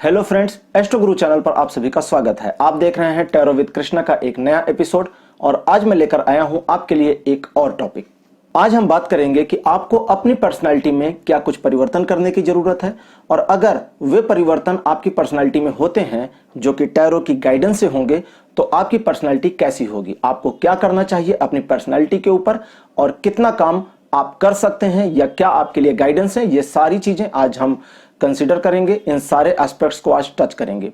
Hello friends, astro गुरु channel पर आप सभी का स्वागत है। आप देख रहे हैं टैरो विद कृष्णा का एक नया एपिसोड और आज मैं लेकर आया हूं आपके लिए एक और टॉपिक। आज हम बात करेंगे कि आपको अपनी पर्सनालिटी में क्या कुछ परिवर्तन करने की जरूरत है और अगर वे परिवर्तन आपकी पर्सनालिटी में होते हैं जो कि टैरो की गाइडेंस से होंगे तो आपकी पर्सनालिटी कैसी होगी, आपको क्या करना चाहिए अपनी पर्सनालिटी के ऊपर और कितना काम आप कर सकते हैं या क्या आपके लिए गाइडेंस है, ये सारी चीजें आज हम कंसीडर करेंगे। इन सारे एस्पेक्ट्स को आज टच करेंगे।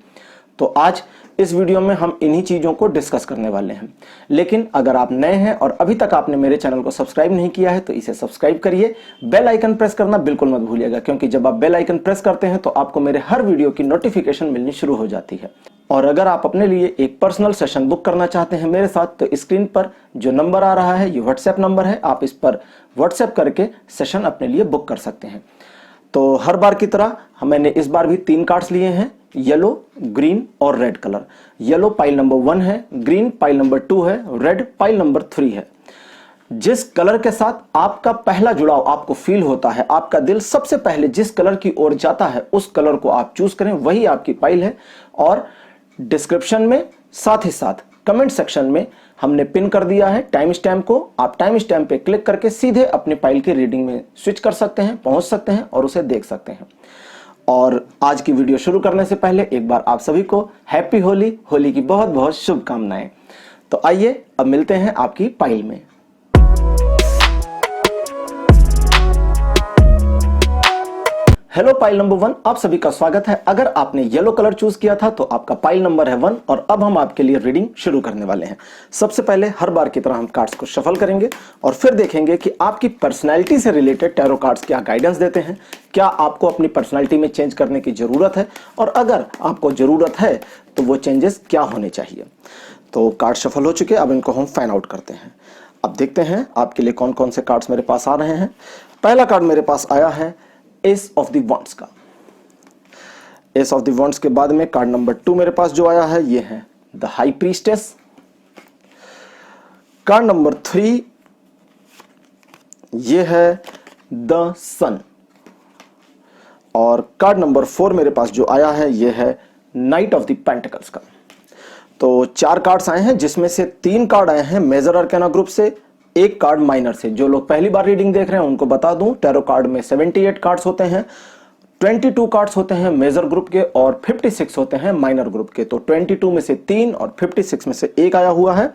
तो आज इस वीडियो में हम इन्हीं चीजों को डिस्कस करने वाले हैं। लेकिन अगर आप नए हैं और अभी तक आपने मेरे चैनल को सब्सक्राइब नहीं किया है तो इसे सब्सक्राइब करिए, बेल आइकन प्रेस करना बिल्कुल मत भूलिएगा, क्योंकि जब आप बेल आइकन प्रेस करते हैं तो आपको मेरे हर वीडियो की नोटिफिकेशन मिलनी शुरू हो जाती है। और अगर आप अपने लिए एक पर्सनल सेशन बुक करना चाहते हैं मेरे साथ तो स्क्रीन पर जो नंबर आ रहा है ये व्हाट्सएप नंबर है, आप इस पर व्हाट्सएप करके सेशन अपने लिए बुक कर सकते हैं। तो हर बार की तरह मैंने इस बार भी 3 कार्ड्स लिए हैं, येलो, ग्रीन और red colour. Yellow pile number 1 है, ग्रीन पाइल नंबर 2 है, रेड पाइल नंबर 3 है। जिस कलर के साथ आपका पहला जुड़ाव आपको फील होता है, आपका दिल सबसे पहले जिस कलर की ओर जाता है उस कलर को आप चूज करें, वही आपकी पाइल है। और डिस्क्रिप्शन में साथ ही साथ कमेंट सेक्शन में हमने पिन कर दिया है टाइम स्टैम्प को। आप टाइम स्टैम्प पे क्लिक करके सीधे अपनी फाइल की रीडिंग में स्विच कर सकते हैं, पहुंच सकते हैं और उसे देख सकते हैं। और आज की वीडियो शुरू करने से पहले एक बार आप सभी को हैप्पी होली, होली की बहुत बहुत शुभकामनाएं। तो आइए अब मिलते हैं आपकी फाइल में। हेलो पाइल नंबर 1, आप सभी का स्वागत है। अगर आपने येलो कलर चूज किया था तो आपका पाइल नंबर है 1 और अब हम आपके लिए रीडिंग शुरू करने वाले हैं। सबसे पहले हर बार की तरह हम कार्ड्स को शफल करेंगे और फिर देखेंगे कि आपकी पर्सनैलिटी से रिलेटेड टैरो कार्ड्स क्या गाइडेंस देते हैं, क्या आपको अपनी पर्सनैलिटी में चेंज करने की जरूरत है और अगर आपको जरूरत है तो वो चेंजेस क्या होने चाहिए। तो कार्ड शफल हो चुके, अब इनको हम फाइंड आउट करते हैं। अब देखते हैं आपके लिए कौन कौन से कार्ड्स मेरे पास आ रहे हैं। पहला कार्ड मेरे पास आया है एस ऑफ द वॉन्ड्स का। एस ऑफ द वॉन्ड्स के बाद में कार्ड नंबर 2 मेरे पास जो आया है ये है the high priestess. Card number 3 ये है द सन और कार्ड नंबर 4 मेरे पास जो आया है ये है नाइट ऑफ द पेंटिकल्स का। तो 4 कार्ड्स आए हैं जिसमें से 3 कार्ड आए हैं मेजर अरकाना ग्रुप से, 1 कार्ड माइनर से। जो लोग पहली बार रीडिंग देख रहे हैं उनको बता दूं, टैरो कार्ड में 78 कार्ड्स होते हैं, 22 कार्ड्स होते हैं मेजर ग्रुप के और 56 होते हैं माइनर ग्रुप के। तो 22 में से 3 और 56 में से 1 आया हुआ है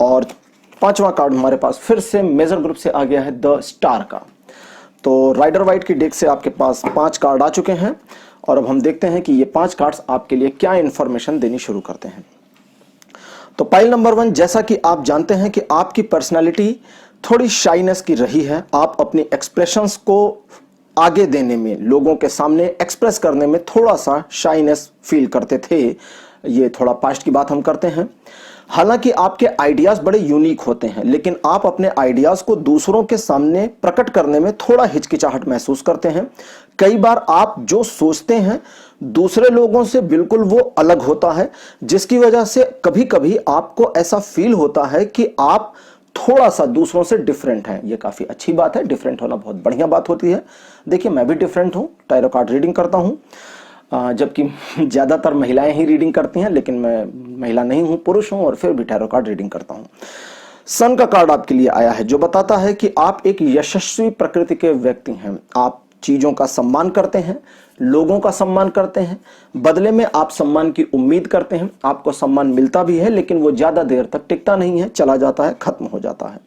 और 5वां कार्ड हमारे पास फिर से मेजर ग्रुप से आ गया है द स्टार का। तो राइडर वाइट की डेक से आपके पास 5 कार्ड आ चुके हैं और अब हम देखते हैं कि ये 5 कार्ड्स आपके लिए क्या इंफॉर्मेशन देनी शुरू करते हैं। तो पाइल नंबर 1, जैसा कि आप जानते हैं कि आपकी पर्सनालिटी थोड़ी शाइनेस की रही है। आप अपनी एक्सप्रेशंस को आगे देने में, लोगों के सामने एक्सप्रेस करने में थोड़ा सा शाइनेस फील करते थे। ये थोड़ा पास्ट की बात हम करते हैं। हालांकि आपके आइडियाज बड़े यूनिक होते हैं लेकिन आप अपने आइडियाज को दूसरों के सामने प्रकट करने में थोड़ा हिचकिचाहट महसूस करते हैं। कई बार आप जो सोचते हैं दूसरे लोगों से बिल्कुल वो अलग होता है, जिसकी वजह से कभी कभी आपको ऐसा फील होता है कि आप थोड़ा सा दूसरों से डिफरेंट हैं। ये काफी अच्छी बात है, डिफरेंट होना बहुत बढ़िया बात होती है। देखिए मैं भी डिफरेंट हूं, टैरो कार्ड रीडिंग करता हूं, जबकि ज्यादातर महिलाएं ही रीडिंग करती हैं, लेकिन मैं महिला नहीं हूं, पुरुष हूं और फिर भी टैरो कार्ड रीडिंग करता हूं। सन का कार्ड आपके लिए आया है जो बताता है कि आप एक यशस्वी प्रकृति के व्यक्ति हैं। आप चीजों का सम्मान करते हैं, लोगों का सम्मान करते हैं, बदले में आप सम्मान की उम्मीद करते हैं। आपको सम्मान मिलता भी है लेकिन वो ज्यादा देर तक टिकता नहीं है, चला जाता है, खत्म हो जाता है।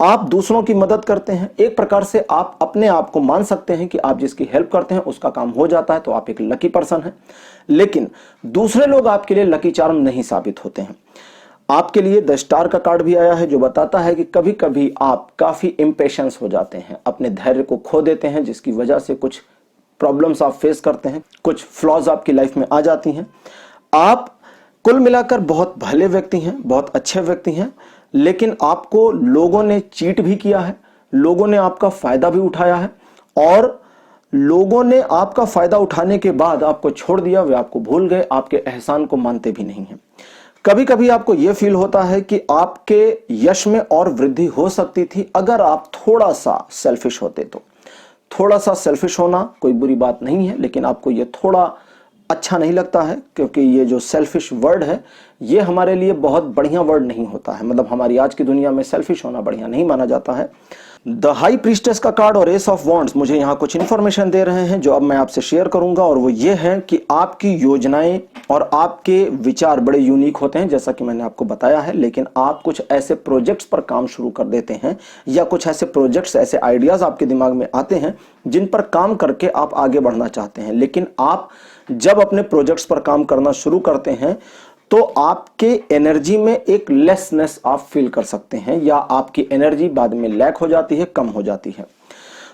आप दूसरों की मदद करते हैं, एक प्रकार से आप अपने आप को मान सकते हैं कि आप जिसकी हेल्प करते हैं उसका काम हो जाता है, तो आप एक लकी पर्सन हैं। लेकिन दूसरे लोग आपके लिए लकी चार्म नहीं साबित होते हैं। आपके लिए द स्टार का कार्ड भी आया है जो बताता है कि कभी कभी आप काफी इम्पेशंस हो जाते हैं, अपने धैर्य को खो देते हैं, जिसकी वजह से कुछ प्रॉब्लम्स आप फेस करते हैं, कुछ फ्लॉज आपकी लाइफ में आ जाती हैं। आप कुल मिलाकर बहुत भले व्यक्ति हैं, बहुत अच्छे व्यक्ति हैं, लेकिन आपको लोगों ने चीट भी किया है, लोगों ने आपका फायदा भी उठाया है और लोगों ने आपका फायदा उठाने के बाद आपको छोड़ दिया, वे आपको भूल गए, आपके एहसान को मानते भी नहीं हैं। कभी कभी आपको यह फील होता है कि आपके यश में और वृद्धि हो सकती थी अगर आप थोड़ा सा सेल्फिश होते। तो थोड़ा सा सेल्फिश होना कोई बुरी बात नहीं है, लेकिन आपको यह थोड़ा अच्छा नहीं लगता है, क्योंकि ये जो सेल्फिश वर्ड है ये हमारे लिए बहुत बढ़िया वर्ड नहीं होता है। मतलब हमारी आज की दुनिया में सेल्फिश होना बढ़िया नहीं माना जाता है। द हाई प्रीस्टेस का कार्ड और एस ऑफ वॉन्ड्स मुझे यहाँ कुछ इंफॉर्मेशन दे रहे हैं जो अब मैं आपसे शेयर करूंगा, और वो ये है कि आपकी योजनाएं और आपके विचार बड़े यूनिक होते हैं, जैसा कि मैंने आपको बताया है। लेकिन आप कुछ ऐसे प्रोजेक्ट्स पर काम शुरू कर देते हैं, या कुछ ऐसे प्रोजेक्ट्स, ऐसे आइडियाज आपके दिमाग में आते हैं जिन पर काम करके आप आगे बढ़ना चाहते हैं। लेकिन आप जब अपने प्रोजेक्ट्स पर काम करना शुरू करते हैं तो आपके एनर्जी में एक लेसनेस आप फील कर सकते हैं, या आपकी एनर्जी बाद में लैक हो जाती है, कम हो जाती है।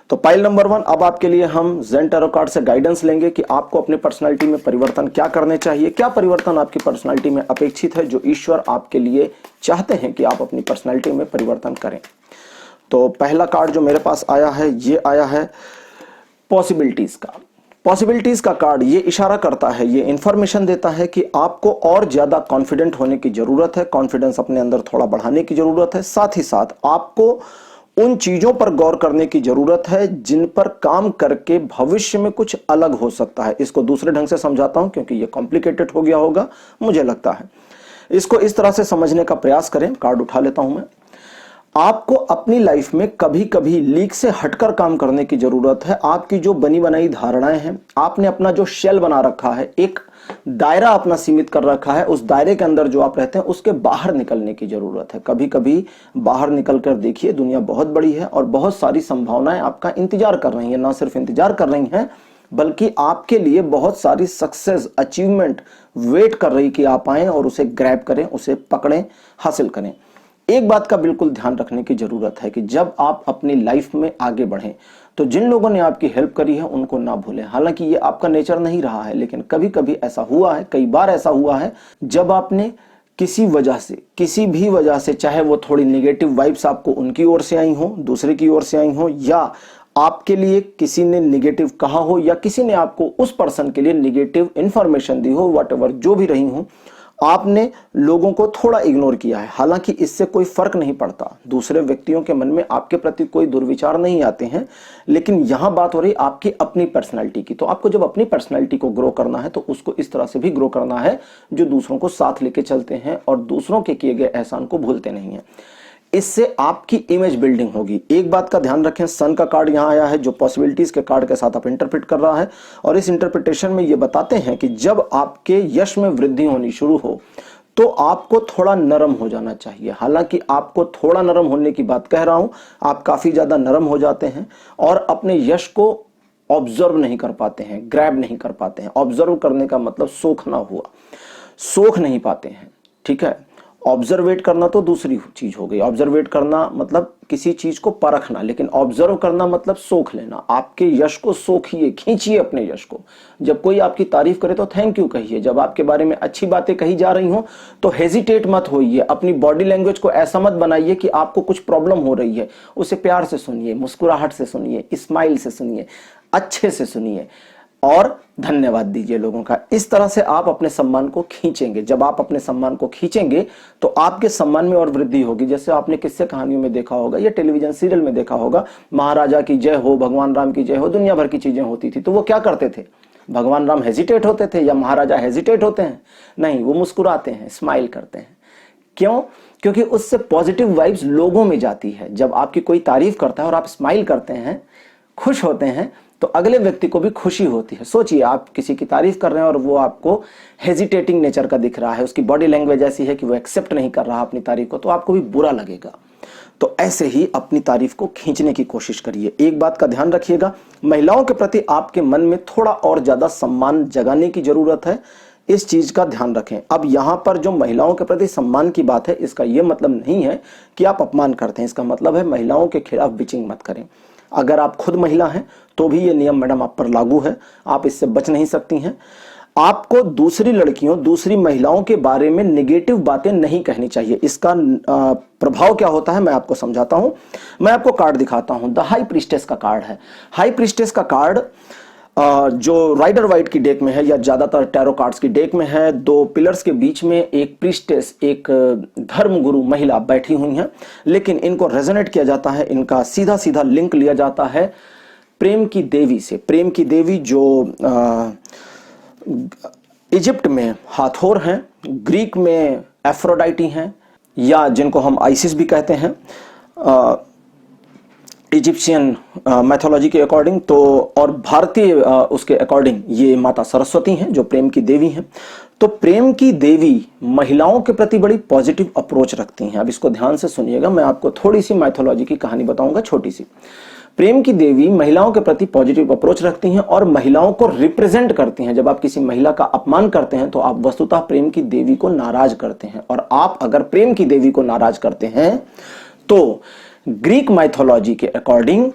तो पाइल नंबर 1, अब आपके लिए हम ज़ेन टैरो कार्ड से गाइडेंस लेंगे कि आपको अपनी पर्सनालिटी में परिवर्तन क्या करने चाहिए, क्या परिवर्तन आपकी पर्सनालिटी में अपेक्षित है, जो ईश्वर आपके लिए चाहते हैं कि आप अपनी पर्सनालिटी में परिवर्तन करें। तो पहला कार्ड जो मेरे पास आया है ये आया है पॉसिबिलिटीज का। पॉसिबिलिटीज का कार्ड ये इशारा करता है, ये इंफॉर्मेशन देता है कि आपको और ज्यादा कॉन्फिडेंट होने की जरूरत है, कॉन्फिडेंस अपने अंदर थोड़ा बढ़ाने की जरूरत है। साथ ही साथ आपको उन चीजों पर गौर करने की जरूरत है जिन पर काम करके भविष्य में कुछ अलग हो सकता है। इसको दूसरे ढंग से समझाता हूं क्योंकि ये कॉम्प्लिकेटेड हो गया होगा मुझे लगता है। इसको इस तरह से समझने का प्रयास करें। कार्ड उठा लेता हूं मैं। आपको अपनी लाइफ में कभी कभी लीक से हटकर काम करने की जरूरत है। आपकी जो बनी बनाई धारणाएं हैं, आपने अपना जो शेल बना रखा है, एक दायरा अपना सीमित कर रखा है, उस दायरे के अंदर जो आप रहते हैं उसके बाहर निकलने की जरूरत है। कभी कभी बाहर निकलकर देखिए, दुनिया बहुत बड़ी है और बहुत सारी संभावनाएं आपका इंतजार कर रही हैं। ना सिर्फ इंतजार कर रही हैं बल्कि आपके लिए बहुत सारी सक्सेस, अचीवमेंट वेट कर रही कि आप आएं और उसे ग्रैब करें, उसे पकड़ें, हासिल करें। एक बात का बिल्कुल ध्यान रखने की जरूरत है कि जब आप अपनी लाइफ में आगे बढ़ें तो जिन लोगों ने आपकी हेल्प करी है उनको ना भूलें। हालांकि ये आपका नेचर नहीं रहा है, लेकिन कभी कभी ऐसा हुआ है, कई बार ऐसा हुआ है, जब आपने किसी वजह से, किसी भी वजह से, चाहे वो थोड़ी निगेटिव वाइब्स आपको उनकी ओर से आई हो, दूसरे की ओर से आई हो, या आपके लिए किसी ने निगेटिव कहा हो, या किसी ने आपको उस पर्सन के लिए निगेटिव इंफॉर्मेशन दी हो, व्हाटएवर जो भी रही हो, आपने लोगों को थोड़ा इग्नोर किया है। हालांकि इससे कोई फर्क नहीं पड़ता, दूसरे व्यक्तियों के मन में आपके प्रति कोई दुर्विचार नहीं आते हैं, लेकिन यहां बात हो रही आपकी अपनी पर्सनालिटी की। तो आपको जब अपनी पर्सनालिटी को ग्रो करना है तो उसको इस तरह से भी ग्रो करना है जो दूसरों को साथ लेके चलते हैं और दूसरों के किए गए एहसान को भूलते नहीं हैं। इससे आपकी इमेज बिल्डिंग होगी। एक बात का ध्यान रखें, सन का कार्ड यहां आया है जो पॉसिबिलिटीज के कार्ड के साथ आप इंटरप्रेट कर रहा है, और इस इंटरप्रिटेशन में ये बताते हैं कि जब आपके यश में वृद्धि होनी शुरू हो तो आपको थोड़ा नरम हो जाना चाहिए। हालांकि आपको थोड़ा नरम होने की बात कह रहा हूं, आप काफी ज्यादा नरम हो जाते हैं और अपने यश को ऑब्जर्व नहीं कर पाते हैं, ग्रैब नहीं कर पाते हैं। ऑब्जर्व करने का मतलब सोखना हुआ, सोख नहीं पाते हैं, ठीक है। ऑब्जर्वेट करना तो दूसरी चीज हो गई। ऑब्जर्वेट करना मतलब किसी चीज को परखना, लेकिन ऑब्जर्व करना मतलब सोख लेना। आपके यश को सोखिए, खींचिए अपने यश को। जब कोई आपकी तारीफ करे तो थैंक यू कहिए। जब आपके बारे में अच्छी बातें कही जा रही हो तो हेजिटेट मत होइए। अपनी बॉडी लैंग्वेज को ऐसा मत बनाइए कि आपको कुछ प्रॉब्लम हो रही है। उसे प्यार से सुनिए, मुस्कुराहट से सुनिए, स्माइल से सुनिए, अच्छे से सुनिए और धन्यवाद दीजिए लोगों का। इस तरह से आप अपने सम्मान को खींचेंगे। जब आप अपने सम्मान को खींचेंगे तो आपके सम्मान में और वृद्धि होगी। जैसे आपने किस्से कहानियों में देखा होगा या टेलीविजन सीरियल में देखा होगा, महाराजा की जय हो, भगवान राम की जय हो, दुनिया भर की चीजें होती थी। तो वो क्या करते थे? भगवान राम हेजिटेट होते थे या महाराजा हेजिटेट होते हैं? नहीं, वो मुस्कुराते हैं, स्माइल करते हैं। क्यों? क्योंकि उससे पॉजिटिव वाइब्स लोगों में जाती है। जब आपकी कोई तारीफ करता है और आप स्माइल करते हैं, खुश होते हैं, तो अगले व्यक्ति को भी खुशी होती है। सोचिए, आप किसी की तारीफ कर रहे हैं और वो आपको हेजिटेटिंग नेचर का दिख रहा है, उसकी बॉडी लैंग्वेज ऐसी है कि वो एक्सेप्ट नहीं कर रहा अपनी तारीफ को, तो आपको भी बुरा लगेगा। तो ऐसे ही अपनी तारीफ को खींचने की कोशिश करिए। एक बात का ध्यान रखिएगा, महिलाओं के प्रति आपके मन में थोड़ा और ज्यादा सम्मान जगाने की जरूरत है। इस चीज का ध्यान रखें। अब यहां पर जो महिलाओं के प्रति सम्मान की बात है, इसका यह मतलब नहीं है कि आप अपमान करते हैं। इसका मतलब है महिलाओं के खिलाफ बिचिंग मत करें। अगर आप खुद महिला हैं तो भी ये नियम मैडम आप पर लागू है, आप इससे बच नहीं सकती हैं। आपको दूसरी लड़कियों, दूसरी महिलाओं के बारे में नेगेटिव बातें नहीं कहनी चाहिए। इसका प्रभाव क्या होता है मैं आपको समझाता हूं। मैं आपको कार्ड दिखाता हूं। द हाई प्रीस्टेस का कार्ड है। हाई प्रीस्टेस का कार्ड जो राइडर वाइट की डेक में है या ज्यादातर टैरो कार्ड्स की डेक में है, दो पिलर्स के बीच में एक प्रीस्टेस, एक धर्मगुरु महिला बैठी हुई हैं, लेकिन इनको रेजोनेट किया जाता है, इनका सीधा सीधा लिंक लिया जाता है प्रेम की देवी से। प्रेम की देवी जो इजिप्ट में हाथोर हैं, ग्रीक में एफ्रोडाइटी हैं, या जिनको हम आइसिस भी कहते हैं इजिप्शियन मैथोलॉजी के अकॉर्डिंग, तो और भारतीय उसके अकॉर्डिंग ये माता सरस्वती हैं जो प्रेम की देवी हैं। तो प्रेम की देवी महिलाओं के प्रति बड़ी पॉजिटिव अप्रोच रखती हैं। अब इसको ध्यान से सुनिएगा, मैं आपको थोड़ी सी मैथोलॉजी की कहानी बताऊंगा, छोटी सी। प्रेम की देवी महिलाओं के प्रति पॉजिटिव अप्रोच रखती हैं और महिलाओं को रिप्रेजेंट करती हैं। जब आप किसी महिला का अपमान करते हैं तो आप वस्तुतः प्रेम की देवी को नाराज करते हैं, और आप अगर प्रेम की देवी को नाराज करते हैं तो ग्रीक माइथोलॉजी के अकॉर्डिंग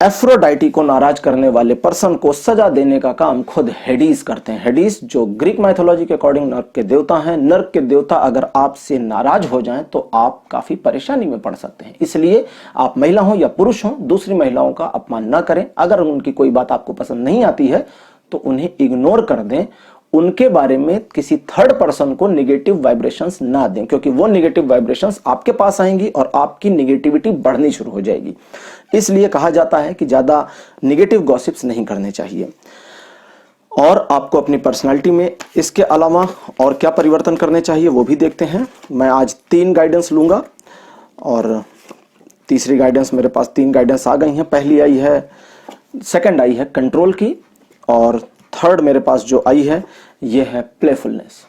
एफ्रोडाइटी को नाराज करने वाले पर्सन को सजा देने का काम खुद हेडीज करते हैं। हेडीज जो ग्रीक माइथोलॉजी के अकॉर्डिंग नर्क के देवता हैं। नर्क के देवता अगर आपसे नाराज हो जाएं तो आप काफी परेशानी में पड़ सकते हैं। इसलिए आप महिला हो या पुरुष हो, दूसरी महिलाओं का अपमान न करें। अगर उनकी कोई बात आपको पसंद नहीं आती है तो उन्हें इग्नोर कर दें, उनके बारे में किसी थर्ड पर्सन को नेगेटिव वाइब्रेशंस ना दें, क्योंकि वो नेगेटिव वाइब्रेशंस आपके पास आएंगी और आपकी नेगेटिविटी बढ़नी शुरू हो जाएगी। इसलिए कहा जाता है कि ज्यादा नेगेटिव गॉसिप्स नहीं करने चाहिए। और आपको अपनी पर्सनालिटी में इसके अलावा और क्या परिवर्तन करने चाहिए वो भी देखते हैं। मैं आज 3 गाइडेंस लूंगा और तीसरी गाइडेंस, मेरे पास 3 गाइडेंस आ गई हैं। पहली आई है, सेकंड आई है कंट्रोल की, और थर्ड मेरे पास जो आई है ये है प्लेफुलनेस।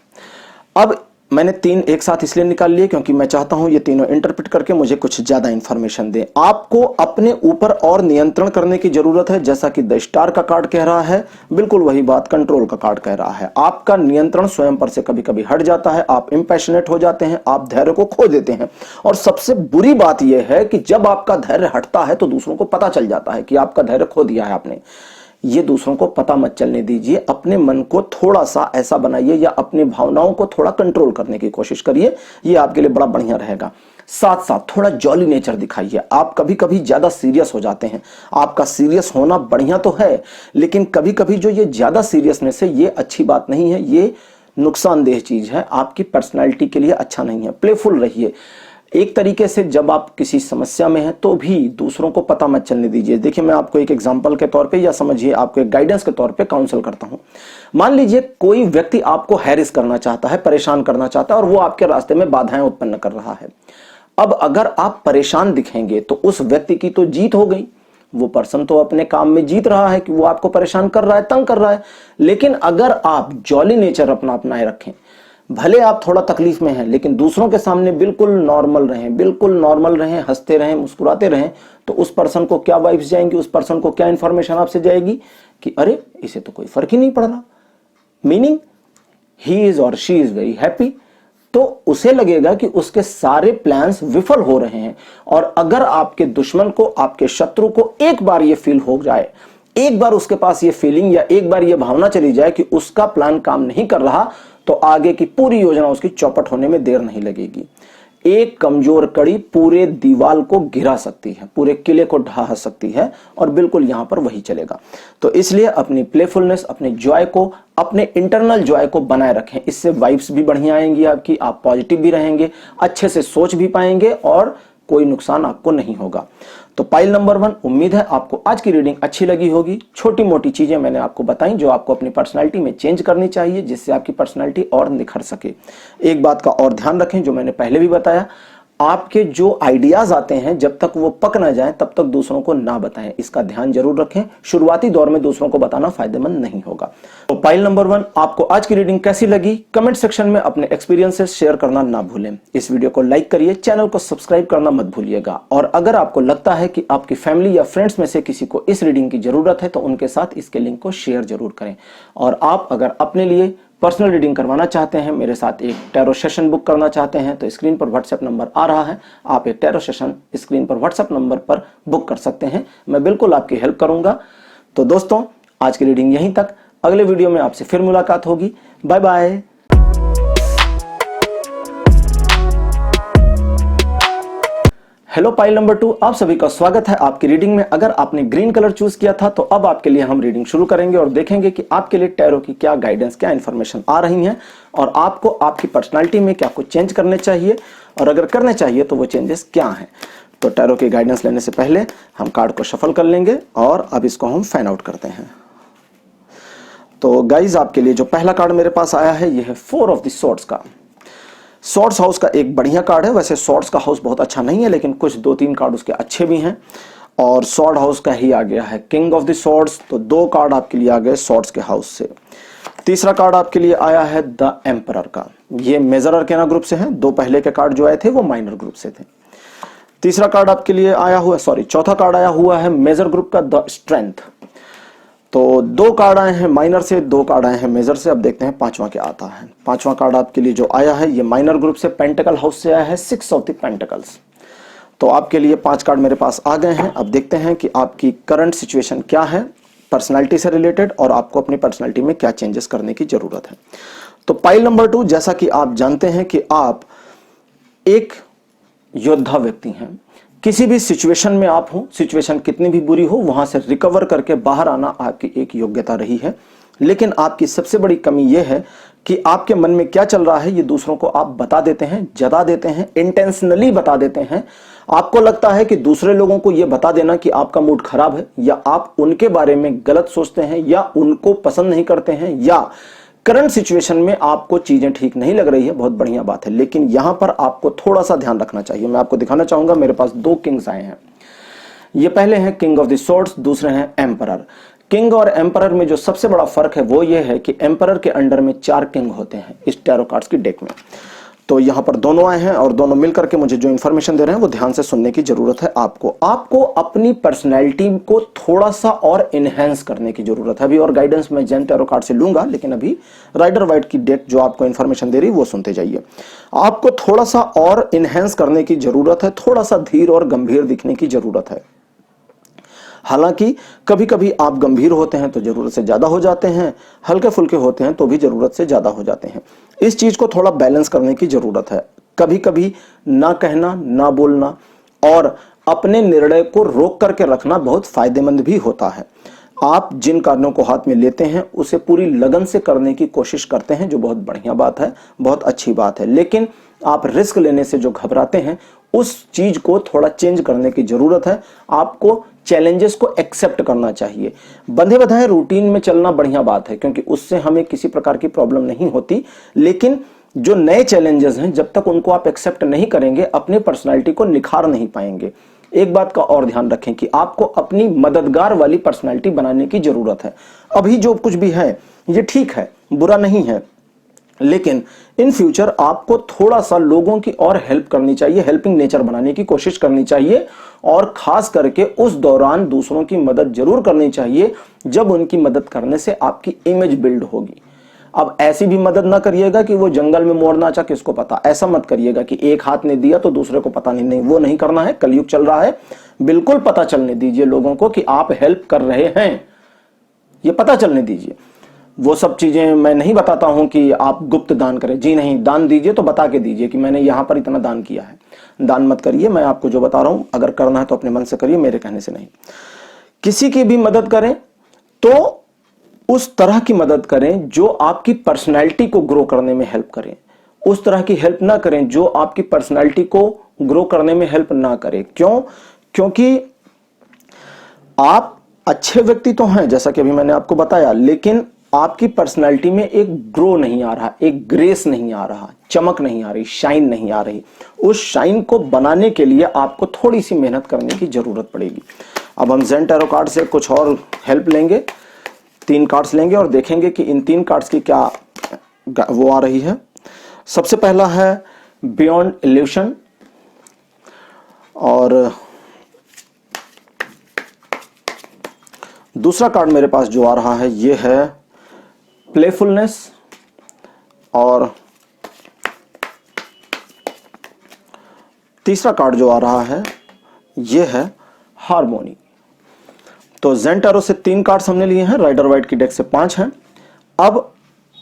अब मैंने 3 एक साथ इसलिए निकाल लिए क्योंकि मैं चाहता हूं ये तीनों इंटरप्रेट करके मुझे कुछ ज्यादा इंफॉर्मेशन दे। आपको अपने ऊपर और नियंत्रण करने की जरूरत है, जैसा कि द स्टार का कार्ड कह रहा है, बिल्कुल वही बात कंट्रोल का कार्ड कह रहा है। आपका नियंत्रण स्वयं पर से कभी कभी हट जाता है, आप इंपैशनेट हो जाते हैं, आप धैर्य को खो देते हैं। और सबसे बुरी बात यह है कि जब आपका धैर्य हटता है तो दूसरों को पता चल जाता है कि आपका धैर्य खो दिया है आपने। ये दूसरों को पता मत चलने दीजिए। अपने मन को थोड़ा सा ऐसा बनाइए या अपनी भावनाओं को थोड़ा कंट्रोल करने की कोशिश करिए, ये आपके लिए बड़ा बढ़िया रहेगा। साथ साथ थोड़ा जॉली नेचर दिखाइए। आप कभी कभी ज्यादा सीरियस हो जाते हैं। आपका सीरियस होना बढ़िया तो है, लेकिन कभी कभी जो ये ज्यादा सीरियसनेस है ये अच्छी बात नहीं है, ये नुकसानदेह चीज है, आपकी पर्सनैलिटी के लिए अच्छा नहीं है। प्लेफुल रहिए। एक तरीके से जब आप किसी समस्या में हैं तो भी दूसरों को पता मत चलने दीजिए। देखिए, मैं आपको एक एग्जांपल के तौर पे या समझिए आपको एक गाइडेंस के तौर पे काउंसल करता हूं। मान लीजिए कोई व्यक्ति आपको हैरिस करना चाहता है, परेशान करना चाहता है और वो आपके रास्ते में बाधाएं उत्पन्न कर रहा है। अब अगर आप परेशान दिखेंगे तो उस व्यक्ति की तो जीत हो गई, वो पर्सन तो अपने काम में जीत रहा है कि वो आपको परेशान कर रहा है, तंग कर रहा है। लेकिन अगर आप जॉली नेचर अपना अपनाए रखें, भले आप थोड़ा तकलीफ में हैं लेकिन दूसरों के सामने बिल्कुल नॉर्मल रहें, बिल्कुल नॉर्मल रहें, हंसते रहें, मुस्कुराते रहें, तो उस पर्सन को क्या वाइब्स जाएंगी, उस पर्सन को क्या इंफॉर्मेशन आपसे जाएगी कि अरे इसे तो कोई फर्क ही नहीं पड़ रहा, मीनिंग ही इज और शी इज वेरी हैप्पी। तो उसे लगेगा कि उसके सारे प्लान्स विफल हो रहे हैं। और अगर आपके दुश्मन को, आपके शत्रु को एक बार ये फील हो जाए, एक बार उसके पास ये फीलिंग या एक बार ये भावना चली जाए कि उसका प्लान काम नहीं कर रहा, तो आगे की पूरी योजना उसकी चौपट होने में देर नहीं लगेगी। एक कमजोर कड़ी पूरे दीवार को गिरा सकती है, पूरे किले को ढहा सकती है, और बिल्कुल यहां पर वही चलेगा। तो इसलिए अपनी प्लेफुलनेस, अपने जॉय को, अपने इंटरनल जॉय को बनाए रखें। इससे वाइब्स भी बढ़िया आएंगी आपकी, आप पॉजिटिव भी रहेंगे, अच्छे से सोच भी पाएंगे और कोई नुकसान आपको नहीं होगा। तो पाइल नंबर 1, उम्मीद है आपको आज की रीडिंग अच्छी लगी होगी। छोटी मोटी चीजें मैंने आपको बताई जो आपको अपनी पर्सनालिटी में चेंज करनी चाहिए, जिससे आपकी पर्सनालिटी और निखर सके। एक बात का और ध्यान रखें जो मैंने पहले भी बताया, आपके जो आइडियाज आते हैं जब तक वो पक ना जाए तब तक दूसरों को ना बताएं, इसका ध्यान जरूर रखें। शुरुआती दौर में दूसरों को बताना फायदेमंद नहीं होगा। तो पाइल नंबर 1, आपको आज की रीडिंग कैसी लगी कमेंट सेक्शन में अपने एक्सपीरियंसेस शेयर करना ना भूलें। इस वीडियो को लाइक करिए, चैनल को सब्सक्राइब करना मत भूलिएगा। और अगर आपको लगता है कि आपकी फैमिली या फ्रेंड्स में से किसी को इस रीडिंग की जरूरत है तो उनके साथ इसके लिंक को शेयर जरूर करें। और आप अगर अपने लिए पर्सनल रीडिंग करवाना चाहते हैं, मेरे साथ एक टैरो सेशन बुक करना चाहते हैं, तो स्क्रीन पर व्हाट्सएप नंबर आ रहा है, आप एक टैरो सेशन स्क्रीन पर व्हाट्सएप नंबर पर बुक कर सकते हैं। मैं बिल्कुल आपकी हेल्प करूंगा। तो दोस्तों, आज की रीडिंग यहीं तक। अगले वीडियो में आपसे फिर मुलाकात होगी। Bye bye. Hello pile number 2, आप सभी का स्वागत है आपकी रीडिंग में। अगर आपने ग्रीन कलर चूज किया था तो अब आपके लिए हम रीडिंग शुरू करेंगे और देखेंगे कि आपके लिए टैरो की क्या गाइडेंस, क्या इंफॉर्मेशन आ रही हैं और आपको आपकी पर्सनालिटी में क्या कुछ चेंज करने चाहिए, और अगर करने चाहिए तो वो चेंजेस क्या हैं। तो टैरो की गाइडेंस लेने से पहले हम कार्ड को शफल कर लेंगे और अब इसको हम फैन आउट करते हैं। तो गाइज आपके लिए जो पहला कार्ड मेरे पास आया है ये है 4 ऑफ द स्वॉर्ड्स का। स्वॉर्ड्स हाउस का एक बढ़िया कार्ड है। वैसे स्वॉर्ड्स का हाउस बहुत अच्छा नहीं है, लेकिन कुछ 2-3 कार्ड उसके अच्छे भी हैं। और स्वॉर्ड हाउस का ही आ गया है किंग ऑफ द स्वॉर्ड्स, तो 2 कार्ड आपके लिए आ गए स्वॉर्ड्स के हाउस से। तीसरा कार्ड आपके लिए आया है द एम्परर का। ये मेजर अरकाना ग्रुप से है। 2 पहले के कार्ड जो आए थे वो माइनर ग्रुप से थे। तीसरा कार्ड आपके लिए आया हुआ चौथा कार्ड आया हुआ है मेजर ग्रुप का द स्ट्रेंथ। तो 2 कार्ड आए हैं माइनर से, 2 कार्ड आए हैं मेजर से। अब देखते हैं पांचवा क्या आता है। पांचवा कार्ड आपके लिए जो आया है ये माइनर ग्रुप से पेंटिकल हाउस से आया है 6 ऑफ द पेंटिकल्स। तो आपके लिए 5 कार्ड मेरे पास आ गए हैं। अब देखते हैं कि आपकी करंट सिचुएशन क्या है पर्सनालिटी से रिलेटेड और आपको अपनी पर्सनालिटी में क्या चेंजेस करने की जरूरत है। तो पाइल नंबर 2, जैसा कि आप जानते हैं कि आप एक योद्धा व्यक्ति हैं। किसी भी सिचुएशन में आप हो, सिचुएशन कितनी भी बुरी हो, वहां से रिकवर करके बाहर आना आपकी एक योग्यता रही है। लेकिन आपकी सबसे बड़ी कमी यह है कि आपके मन में क्या चल रहा है ये दूसरों को आप बता देते हैं, जता देते हैं, इंटेंशनली बता देते हैं। आपको लगता है कि दूसरे लोगों को यह बता देना कि आपका मूड खराब है, या आप उनके बारे में गलत सोचते हैं, या उनको पसंद नहीं करते हैं, या करंट सिचुएशन में आपको चीजें ठीक नहीं लग रही है। बहुत बढ़िया बात है, लेकिन यहां पर आपको थोड़ा सा ध्यान रखना चाहिए। मैं आपको दिखाना चाहूंगा, मेरे पास 2 किंग्स आए हैं। ये पहले हैं किंग ऑफ द स्वॉर्ड्स, दूसरे हैं एम्परर। किंग और एम्परर में जो सबसे बड़ा फर्क है वो ये है कि एम्परर के अंडर में 4 किंग होते हैं इस टैरो कार्ड्स की डेक में। तो यहां पर दोनों आए हैं और दोनों मिलकर के मुझे जो इंफॉर्मेशन दे रहे हैं वो ध्यान से सुनने की जरूरत है। आपको अपनी पर्सनैलिटी को थोड़ा सा और इनहेंस करने की जरूरत है। अभी और गाइडेंस मैं जेन टैरो कार्ड से लूंगा, लेकिन अभी राइडर वाइट की डेक जो आपको इंफॉर्मेशन दे रही है वो सुनते जाइए। आपको थोड़ा सा और इनहेंस करने की जरूरत है, थोड़ा सा धीर और गंभीर दिखने की जरूरत है। हालांकि कभी कभी आप गंभीर होते हैं तो जरूरत से ज्यादा हो जाते हैं, हल्के फुल्के होते हैं तो भी जरूरत से ज्यादा हो जाते हैं। इस चीज को थोड़ा बैलेंस करने की जरूरत है। कभी कभी ना कहना, ना बोलना और अपने निर्णय को रोक करके रखना बहुत फायदेमंद भी होता है। आप जिन कार्यों को हाथ में लेते हैं उसे पूरी लगन से करने की कोशिश करते हैं, जो बहुत बढ़िया बात है, बहुत अच्छी बात है। लेकिन आप रिस्क लेने से जो घबराते हैं उस चीज को थोड़ा चेंज करने की जरूरत है। आपको चैलेंजेस को एक्सेप्ट करना चाहिए। बंधे बधाए रूटीन में चलना बढ़िया बात है, क्योंकि उससे हमें किसी प्रकार की प्रॉब्लम नहीं होती। लेकिन जो नए चैलेंजेस हैं, जब तक उनको आप एक्सेप्ट नहीं करेंगे, अपनी पर्सनालिटी को निखार नहीं पाएंगे। एक बात का और ध्यान रखें कि आपको अपनी मददगार वाली पर्सनालिटी बनाने की जरूरत है। अभी जो कुछ भी है ये ठीक है, बुरा नहीं है, लेकिन इन फ्यूचर आपको थोड़ा सा लोगों की और हेल्प करनी चाहिए, हेल्पिंग नेचर बनाने की कोशिश करनी चाहिए। और खास करके उस दौरान दूसरों की मदद जरूर करनी चाहिए जब उनकी मदद करने से आपकी इमेज बिल्ड होगी। अब ऐसी भी मदद ना करिएगा कि वो जंगल में मोर नाचा किसको पता, ऐसा मत करिएगा कि एक हाथ ने दिया तो दूसरे को पता नहीं, वो नहीं करना है। कलयुग चल रहा है, बिल्कुल पता चलने दीजिए लोगों को कि आप हेल्प कर रहे हैं, ये पता चलने दीजिए। वो सब चीजें मैं नहीं बताता हूं कि आप गुप्त दान करें, जी नहीं, दान दीजिए तो बता के दीजिए कि मैंने यहां पर इतना दान किया है। दान मत करिए। मैं आपको जो बता रहा हूं, अगर करना है तो अपने मन से करिए, मेरे कहने से नहीं। किसी की भी मदद करें तो उस तरह की मदद करें जो आपकी पर्सनैलिटी को ग्रो करने में हेल्प करें। उस तरह की हेल्प ना करें जो आपकी पर्सनैलिटी को ग्रो करने में हेल्प ना करे। क्यों? क्योंकि आप अच्छे व्यक्ति तो हैं, जैसा कि अभी मैंने आपको बताया, लेकिन आपकी पर्सनैलिटी में एक ग्रो नहीं आ रहा, एक ग्रेस नहीं आ रहा, चमक नहीं आ रही, शाइन नहीं आ रही। उस शाइन को बनाने के लिए आपको थोड़ी सी मेहनत करने की जरूरत पड़ेगी। अब हम जेन टैरो कार्ड से कुछ और हेल्प लेंगे। 3 कार्ड्स लेंगे और देखेंगे कि इन 3 कार्ड्स की क्या वो आ रही है। सबसे पहला है बियॉन्ड इल्यूशन, और दूसरा कार्ड मेरे पास जो आ रहा है ये है प्लेफुलनेस, और तीसरा कार्ड जो आ रहा है ये है हार्मोनी। तो जेन टैरो से 3 कार्ड्स हमने लिए हैं, राइडर वाइट की डेक से 5 हैं। अब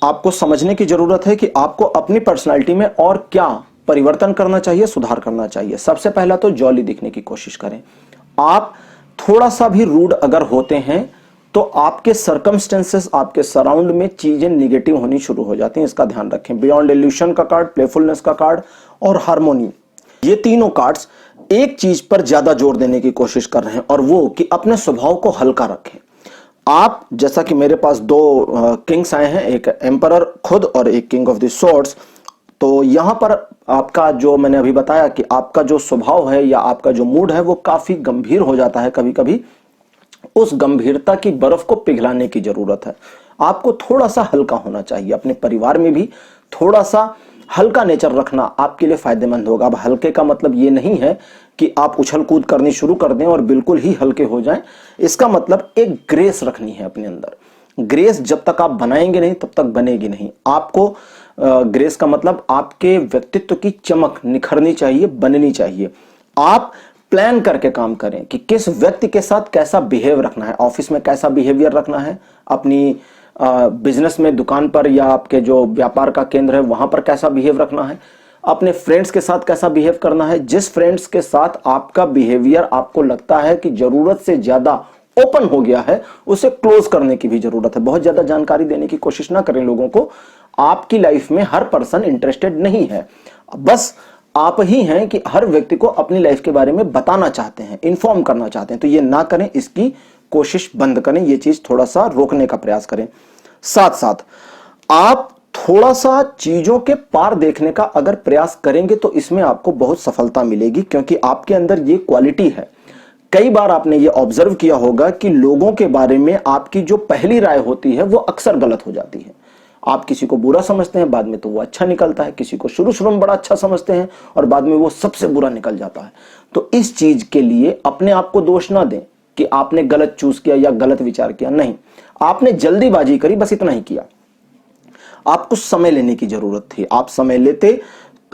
आपको समझने की जरूरत है कि आपको अपनी पर्सनालिटी में और क्या परिवर्तन करना चाहिए, सुधार करना चाहिए। सबसे पहला तो जॉली दिखने की कोशिश करें। आप थोड़ा सा भी रूड अगर होते हैं तो आपके सर्कमस्टेंसेस, आपके सराउंड में चीजें निगेटिव होनी शुरू हो जाती हैं, इसका ध्यान रखें। बियॉन्ड इल्यूशन का कार्ड, प्लेफुलनेस का कार्ड और हार्मोनी, ये तीनों कार्ड्स एक चीज पर ज्यादा जोर देने की कोशिश कर रहे हैं, और वो कि अपने स्वभाव को हल्का रखें। आप जैसा कि मेरे पास दो किंग्स आए हैं, एक एम्परर खुद और एक किंग ऑफ द स्वॉर्ड्स, तो यहां पर आपका जो मैंने अभी बताया कि आपका जो स्वभाव है या आपका जो मूड है वो काफी गंभीर हो जाता है कभी कभी। उस गंभीरता की बर्फ को पिघलाने की जरूरत है। आपको थोड़ा सा हल्का होना चाहिए। अपने परिवार में भी थोड़ा सा हल्का नेचर रखना आपके लिए फायदेमंद होगा। अब हल्के का मतलब ये नहीं है कि आप उछल कूद करनी शुरू कर दें और बिल्कुल ही हल्के हो जाएं। इसका मतलब एक ग्रेस रखनी है अपने अंदर। ग्रेस जब तक आप बनाएंगे नहीं तब तक बनेगी नहीं। आपको ग्रेस का मतलब आपके व्यक्तित्व की चमक निखरनी चाहिए, बननी चाहिए। आप प्लान करके काम करें कि किस व्यक्ति के साथ कैसा बिहेव रखना है, ऑफिस में कैसा बिहेवियर रखना है, अपनी बिजनेस में दुकान पर या आपके जो व्यापार का केंद्र है वहां पर कैसा बिहेव रखना है, अपने फ्रेंड्स के साथ कैसा बिहेव करना है। जिस फ्रेंड्स के साथ आपका बिहेवियर आपको लगता है कि जरूरत से ज्यादा ओपन हो गया है, उसे क्लोज करने की भी जरूरत है। बहुत ज्यादा जानकारी देने की कोशिश ना करें लोगों को। आपकी लाइफ में हर पर्सन इंटरेस्टेड नहीं है, बस आप ही हैं कि हर व्यक्ति को अपनी लाइफ के बारे में बताना चाहते हैं, इन्फॉर्म करना चाहते हैं। तो ये ना करें, इसकी कोशिश बंद करें, ये चीज थोड़ा सा रोकने का प्रयास करें। साथ साथ आप थोड़ा सा चीजों के पार देखने का अगर प्रयास करेंगे तो इसमें आपको बहुत सफलता मिलेगी, क्योंकि आपके अंदर ये क्वालिटी है। कई बार आपने ये ऑब्जर्व किया होगा कि लोगों के बारे में आपकी जो पहली राय होती है वो अक्सर गलत हो जाती है। आप किसी को बुरा समझते हैं, बाद में तो वो अच्छा निकलता है। किसी को शुरू शुरू में बड़ा अच्छा समझते हैं और बाद में वो सबसे बुरा निकल जाता है। तो इस चीज के लिए अपने आप को दोष ना दें कि आपने गलत चूज किया या गलत विचार किया। नहीं, आपने जल्दीबाजी करी, बस इतना ही किया। आपको समय लेने की जरूरत थी। आप समय लेते,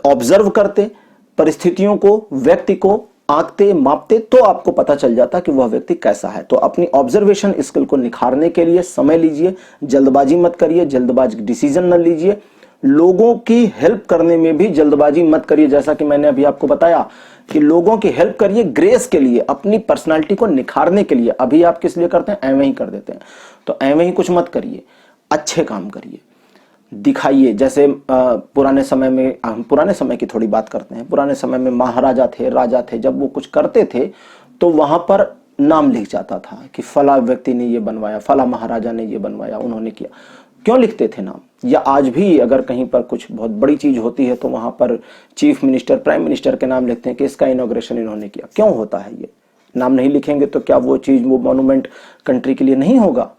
ऑब्जर्व करते परिस्थितियों को, व्यक्ति को आंकते, मापते, तो आपको पता चल जाता कि वह व्यक्ति कैसा है। तो अपनी ऑब्जर्वेशन स्किल को निखारने के लिए समय लीजिए, जल्दबाजी मत करिए, जल्दबाजी डिसीजन न लीजिए। लोगों की हेल्प करने में भी जल्दबाजी मत करिए। जैसा कि मैंने अभी आपको बताया कि लोगों की हेल्प करिए ग्रेस के लिए, अपनी पर्सनालिटी को निखारने के लिए। अभी आप किस लिए करते हैं? एवं ही कर देते हैं। तो एवं ही कुछ मत करिए, अच्छे काम करिए, दिखाइए। जैसे पुराने समय में, हम पुराने समय की थोड़ी बात करते हैं। पुराने समय में महाराजा थे, राजा थे, जब वो कुछ करते थे तो वहां पर नाम लिख जाता था कि फला व्यक्ति ने ये बनवाया, फला महाराजा ने ये बनवाया, उन्होंने किया। क्यों लिखते थे नाम? या आज भी अगर कहीं पर कुछ बहुत बड़ी चीज होती है तो वहां पर चीफ मिनिस्टर, प्राइम मिनिस्टर के नाम लिखते हैं कि इसका इनॉग्रेशन इन्होंने किया। क्यों होता है ये? नाम नहीं लिखेंगे तो क्या वो चीज, वो मॉन्यूमेंट कंट्री के लिए नहीं होगा?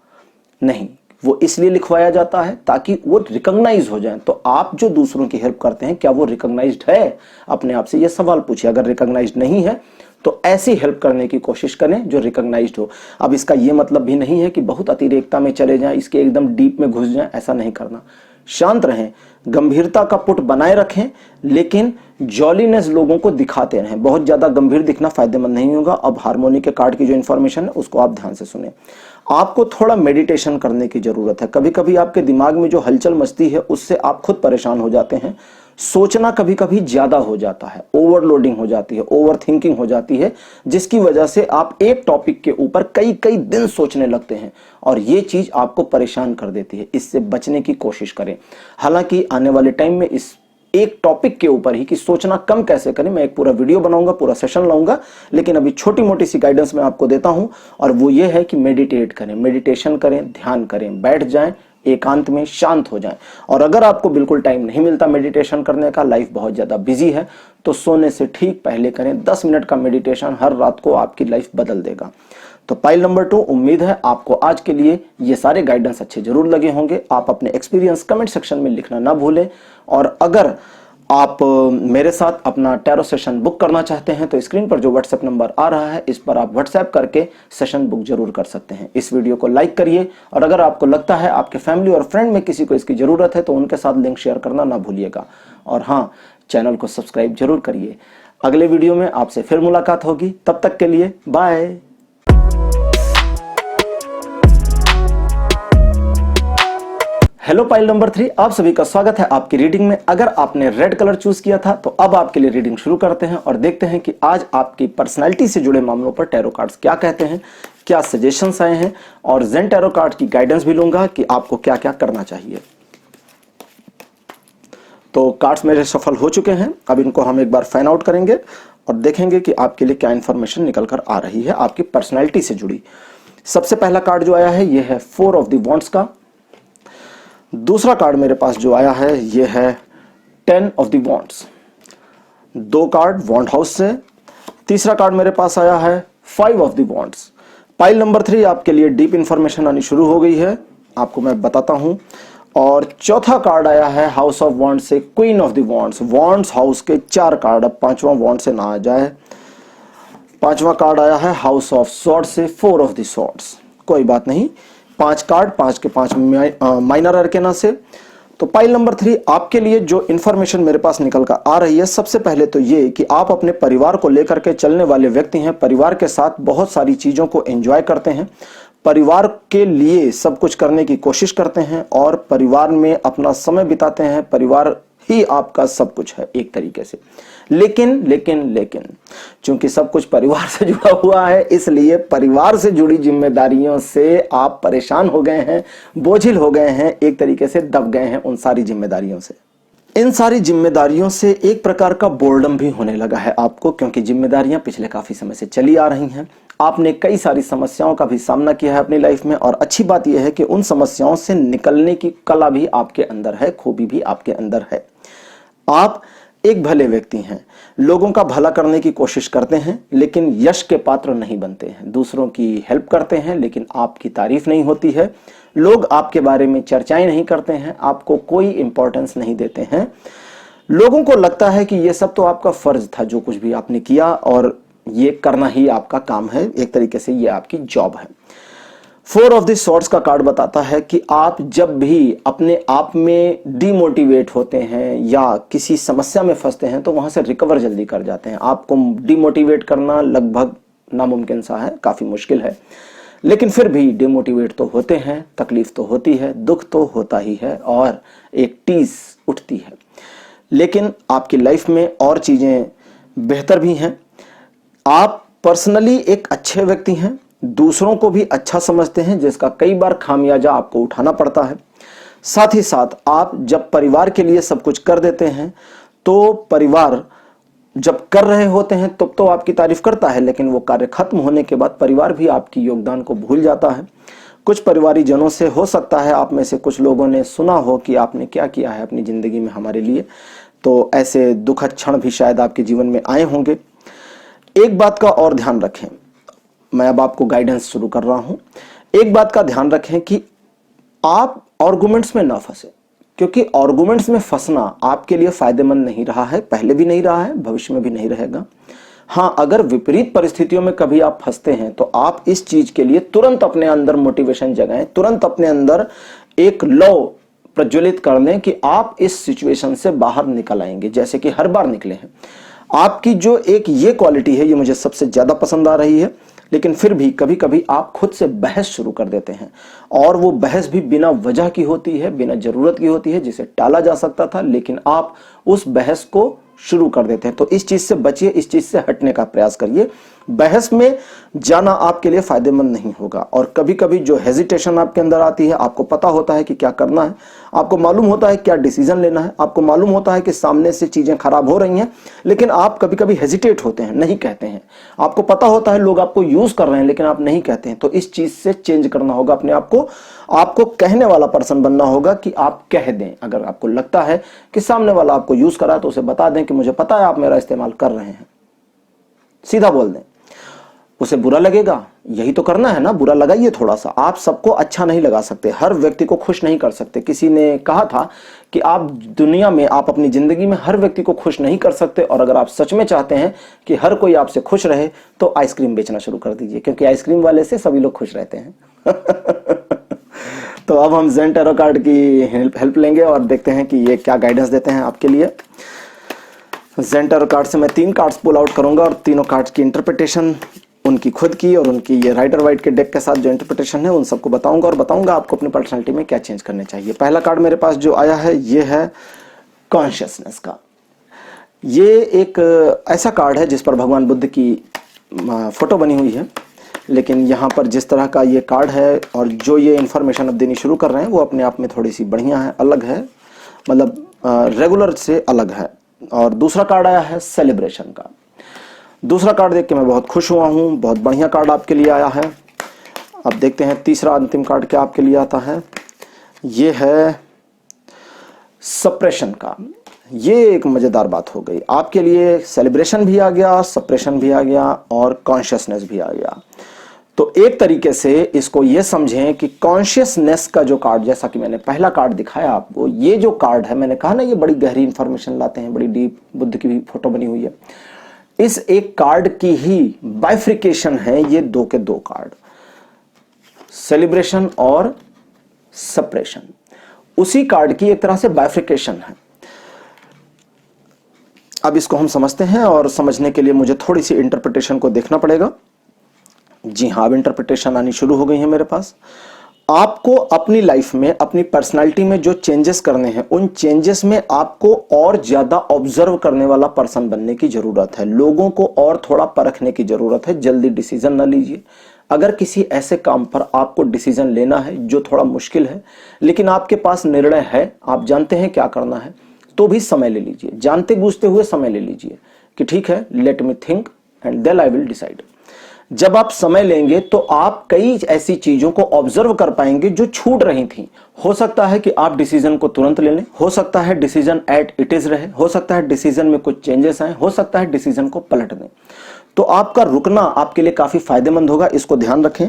नहीं, वो इसलिए लिखवाया जाता है ताकि वो रिकॉग्नाइज हो जाए। तो आप जो दूसरों की हेल्प करते हैं, क्या वो रिकॉग्नाइज्ड है? अपने आप से ये सवाल पूछिए। अगर रिकॉग्नाइज्ड नहीं है तो ऐसी हेल्प करने की कोशिश करें जो रिकॉग्नाइज्ड हो। अब इसका ये मतलब भी नहीं है कि बहुत अतिरेकता में चले जाएं, इसके एकदम डीप में घुस जाएं, ऐसा नहीं करना। शांत रहें, गंभीरता का पुट बनाए रखें, लेकिन जॉलीनेस लोगों को दिखाते रहें। बहुत ज्यादा गंभीर दिखना फायदेमंद नहीं होगा। अब हार्मोनी के कार्ड की जो इंफॉर्मेशन है उसको आप ध्यान से सुने। आपको थोड़ा मेडिटेशन करने की जरूरत है। कभी कभी आपके दिमाग में जो हलचल मचती है उससे आप खुद परेशान हो जाते हैं। सोचना कभी कभी ज्यादा हो जाता है, ओवरलोडिंग हो जाती है, ओवर थिंकिंग हो जाती है, जिसकी वजह से आप एक टॉपिक के ऊपर कई कई दिन सोचने लगते हैं और ये चीज आपको परेशान कर देती है। इससे बचने की कोशिश करें। हालांकि आने वाले टाइम में इस एक टॉपिक के ऊपर ही कि सोचना कम कैसे करें, मैं एक पूरा वीडियो बनाऊंगा, पूरा सेशन लाऊंगा। लेकिन अभी छोटी मोटी सी गाइडेंस मैं आपको देता हूं और वो ये है कि मेडिटेट करें, मेडिटेशन करें, ध्यान करें, बैठ जाएं, एकांत में शांत हो जाएं। और अगर आपको बिल्कुल टाइम नहीं मिलता मेडिटेशन करने का, लाइफ बहुत ज्यादा बिजी है, तो सोने से ठीक पहले करें। 10 मिनट का मेडिटेशन हर रात को आपकी लाइफ बदल देगा। तो पाइल नंबर 2, उम्मीद है आपको आज के लिए ये सारे गाइडेंस अच्छे जरूर लगे होंगे। आप अपने एक्सपीरियंस कमेंट सेक्शन में लिखना ना भूलें। और अगर आप मेरे साथ अपना टैरो सेशन बुक करना चाहते हैं तो स्क्रीन पर जो व्हाट्सएप नंबर आ रहा है इस पर आप व्हाट्सएप करके सेशन बुक जरूर कर सकते हैं। इस वीडियो को लाइक करिए और अगर आपको लगता है आपके फैमिली और फ्रेंड में किसी को इसकी जरूरत है तो उनके साथ लिंक शेयर करना ना भूलिएगा। और हाँ, चैनल को सब्सक्राइब जरूर करिए। अगले वीडियो में आपसे फिर मुलाकात होगी, तब तक के लिए बाय। हेलो पाइल नंबर 3, आप सभी का स्वागत है आपकी रीडिंग में। अगर आपने रेड कलर चूज किया था तो अब आपके लिए रीडिंग शुरू करते हैं और देखते हैं कि आज आपकी पर्सनैलिटी से जुड़े मामलों पर टैरो कार्ड्स क्या कहते हैं, क्या सजेशंस आए हैं। और जेन टैरो कार्ड की गाइडेंस भी लूंगा कि आपको क्या क्या करना चाहिए। तो कार्ड्स मेरे सफल हो चुके हैं। अब इनको हम एक बार फाइंड आउट करेंगे और देखेंगे कि आपके लिए क्या इंफॉर्मेशन निकल कर आ रही है आपकी पर्सनैलिटी से जुड़ी। सबसे पहला कार्ड जो आया है ये है 4 ऑफ द वॉन्ड्स का। दूसरा कार्ड मेरे पास जो आया है ये है 10 of the wands, 2 card wand house से। तीसरा कार्ड मेरे पास आया है 5 of the wands. Pile number 3 आपके लिए डीप इंफॉर्मेशन आनी शुरू हो गई है, आपको मैं बताता हूं। और चौथा कार्ड आया है हाउस ऑफ वॉन्ड्स से queen of the wands. Wands house के 4 कार्ड, अब 5वां वॉन्ड से ना आ जाए। 5वां कार्ड आया है हाउस ऑफ सॉर्ड से 4 ऑफ द सॉर्ड्स। कोई बात नहीं, 5 कार्ड 5 के 5 माइनर अरकेना से। तो पाइल नंबर 3 आपके लिए जो इंफॉर्मेशन मेरे पास निकल कर आ रही है, सबसे पहले तो ये कि आप अपने परिवार को लेकर के चलने वाले व्यक्ति हैं। परिवार के साथ बहुत सारी चीजों को एंजॉय करते हैं, परिवार के लिए सब कुछ करने की कोशिश करते हैं और परिवार में अपना समय बिताते हैं। परिवार ही आपका सब कुछ है एक तरीके से। लेकिन चूंकि सब कुछ परिवार से जुड़ा हुआ है, इसलिए परिवार से जुड़ी जिम्मेदारियों से आप परेशान हो गए हैं, बोझिल हो गए हैं, एक तरीके से दब गए हैं उन सारी जिम्मेदारियों से। इन सारी जिम्मेदारियों से एक प्रकार का बोर्डम भी होने लगा है आपको, क्योंकि जिम्मेदारियां पिछले काफी समय से चली आ रही हैं। आपने कई सारी समस्याओं का भी सामना किया है अपनी लाइफ में, और अच्छी बात यह है कि उन समस्याओं से निकलने की कला भी आपके अंदर है, खूबी भी आपके अंदर है। आप एक भले व्यक्ति हैं, लोगों का भला करने की कोशिश करते हैं, लेकिन यश के पात्र नहीं बनते हैं। दूसरों की हेल्प करते हैं, लेकिन आपकी तारीफ नहीं होती है। लोग आपके बारे में चर्चाएं नहीं करते हैं, आपको कोई इंपॉर्टेंस नहीं देते हैं। लोगों को लगता है कि यह सब तो आपका फर्ज था, जो कुछ भी आपने किया, और ये करना ही आपका काम है, एक तरीके से ये आपकी जॉब है। 4 ऑफ द सॉर्ड्स का कार्ड बताता है कि आप जब भी अपने आप में डिमोटिवेट होते हैं या किसी समस्या में फंसते हैं तो वहां से रिकवर जल्दी कर जाते हैं। आपको डिमोटिवेट करना लगभग नामुमकिन सा है, काफी मुश्किल है, लेकिन फिर भी डिमोटिवेट तो होते हैं, तकलीफ तो होती है, दुख तो होता ही है और एक टीस उठती है। लेकिन आपकी लाइफ में और चीजें बेहतर भी हैं। आप पर्सनली एक अच्छे व्यक्ति हैं, दूसरों को भी अच्छा समझते हैं, जिसका कई बार खामियाजा आपको उठाना पड़ता है। साथ ही साथ आप जब परिवार के लिए सब कुछ कर देते हैं तो परिवार जब कर रहे होते हैं तब तो आपकी तारीफ करता है, लेकिन वो कार्य खत्म होने के बाद परिवार भी आपकी योगदान को भूल जाता है। कुछ परिवारी जनों से हो सकता है आप में से कुछ लोगों ने सुना हो कि आपने क्या किया है अपनी जिंदगी में हमारे लिए, तो ऐसे दुखद क्षण भी शायद आपके जीवन में आए होंगे। एक बात का और ध्यान रखें, मैं अब आपको गाइडेंस शुरू कर रहा हूं। एक बात का ध्यान रखें कि आप आर्गुमेंट्स में ना फंसे, क्योंकि आर्गुमेंट्स में फंसना आपके लिए फायदेमंद नहीं रहा है, पहले भी नहीं रहा है, भविष्य में भी नहीं रहेगा। हां, अगर विपरीत परिस्थितियों में कभी आप फंसते हैं तो आप इस चीज के लिए तुरंत अपने अंदर मोटिवेशन जगाएं, तुरंत अपने अंदर एक लौ प्रज्वलित कर लें कि आप इस सिचुएशन से बाहर निकल आएंगे, जैसे कि हर बार निकले हैं। आपकी जो एक ये क्वालिटी है, ये मुझे सबसे ज्यादा पसंद आ रही है। लेकिन फिर भी कभी कभी आप खुद से बहस शुरू कर देते हैं, और वो बहस भी बिना वजह की होती है, बिना जरूरत की होती है, जिसे टाला जा सकता था, लेकिन आप उस बहस को शुरू कर देते हैं। तो इस चीज से बचिए, इस चीज से हटने का प्रयास करिए। बहस में जाना आपके लिए फायदेमंद नहीं होगा। और कभी कभी जो हेजिटेशन आपके अंदर आती है, आपको पता होता है कि क्या करना है, आपको मालूम होता है क्या डिसीजन लेना है, आपको मालूम होता है कि सामने से चीजें खराब हो रही हैं, लेकिन आप कभी कभी हेजिटेट होते हैं, नहीं कहते हैं। आपको पता होता है लोग आपको यूज कर रहे हैं, लेकिन आप नहीं कहते हैं। तो इस चीज से चेंज करना होगा अपने आप को। आपको कहने वाला पर्सन बनना होगा कि आप कह दें। अगर आपको लगता है कि सामने वाला आपको यूज कर रहा है तो उसे बता दें कि मुझे पता है आप मेरा इस्तेमाल कर रहे हैं, सीधा बोल दें। उसे बुरा लगेगा, यही तो करना है ना, बुरा लगाइए थोड़ा सा। आप सबको अच्छा नहीं लगा सकते, हर व्यक्ति को खुश नहीं कर सकते। किसी ने कहा था कि आप दुनिया में, आप अपनी जिंदगी में हर व्यक्ति को खुश नहीं कर सकते, और अगर आप सच में चाहते हैं कि हर कोई आपसे खुश रहे तो आइसक्रीम बेचना शुरू कर दीजिए, क्योंकि आइसक्रीम वाले से सभी लोग खुश रहते हैं। तो अब हम ज़ेन टैरो कार्ड की हेल्प लेंगे और देखते हैं कि ये क्या गाइडेंस देते हैं आपके लिए। ज़ेन टैरो कार्ड से मैं 3 कार्ड्स पुल आउट करूंगा और तीनों कार्ड्स की इंटरप्रिटेशन, उनकी खुद की और उनकी ये राइडर वाइट के डेक के साथ जो इंटरप्रिटेशन है, उन सबको बताऊंगा और बताऊंगा आपको अपनी पर्सनालिटी में क्या चेंज करने चाहिए। पहला कार्ड मेरे पास जो आया है ये है कॉन्शियसनेस का। ये एक ऐसा कार्ड है जिस पर भगवान बुद्ध की फोटो बनी हुई है, लेकिन यहाँ पर जिस तरह का ये कार्ड है और जो ये इन्फॉर्मेशन अब देनी शुरू कर रहे हैं वो अपने आप में थोड़ी सी बढ़िया है, अलग है, मतलब रेगुलर से अलग है। और दूसरा कार्ड आया है सेलिब्रेशन का। दूसरा कार्ड देख के मैं बहुत खुश हुआ हूँ, बहुत बढ़िया कार्ड आपके लिए आया है। अब देखते हैं तीसरा अंतिम कार्ड क्या आपके लिए आता है। ये है सप्रेशन का। ये एक मजेदार बात हो गई आपके लिए। सेलिब्रेशन भी आ गया, सप्रेशन भी आ गया और कॉन्शियसनेस भी आ गया। तो एक तरीके से इसको ये समझें कि कॉन्शियसनेस का जो कार्ड, जैसा कि मैंने पहला कार्ड दिखाया आपको, ये जो कार्ड है, मैंने कहा ना ये बड़ी गहरी इंफॉर्मेशन लाते हैं, बड़ी डीप, बुद्ध की भी फोटो बनी हुई है। इस एक कार्ड की ही बाइफ्रिकेशन है ये दो के दो कार्ड, सेलिब्रेशन और सप्रेशन। उसी कार्ड की एक तरह से बाइफ्रिकेशन है। अब इसको हम समझते हैं और समझने के लिए मुझे थोड़ी सी इंटरप्रिटेशन को देखना पड़ेगा। जी हाँ, अब इंटरप्रिटेशन आनी शुरू हो गई है मेरे पास। आपको अपनी लाइफ में, अपनी पर्सनालिटी में जो चेंजेस करने हैं, उन चेंजेस में आपको और ज्यादा ऑब्जर्व करने वाला पर्सन बनने की जरूरत है। लोगों को और थोड़ा परखने की जरूरत है। जल्दी डिसीजन ना लीजिए। अगर किसी ऐसे काम पर आपको डिसीजन लेना है जो थोड़ा मुश्किल है, लेकिन आपके पास निर्णय है, आप जानते हैं क्या करना है, तो भी समय ले लीजिए। जानते बूझते हुए समय ले लीजिए कि ठीक है, let me think and then I will decide. जब आप समय लेंगे तो आप कई ऐसी चीजों को ऑब्जर्व कर पाएंगे जो छूट रही थी। हो सकता है कि आप डिसीजन को तुरंत ले लें, हो सकता है डिसीजन एट इट इज रहे, हो सकता है डिसीजन में कुछ चेंजेस आए, हो सकता है डिसीजन को पलट दें। तो आपका रुकना आपके लिए काफी फायदेमंद होगा, इसको ध्यान रखें।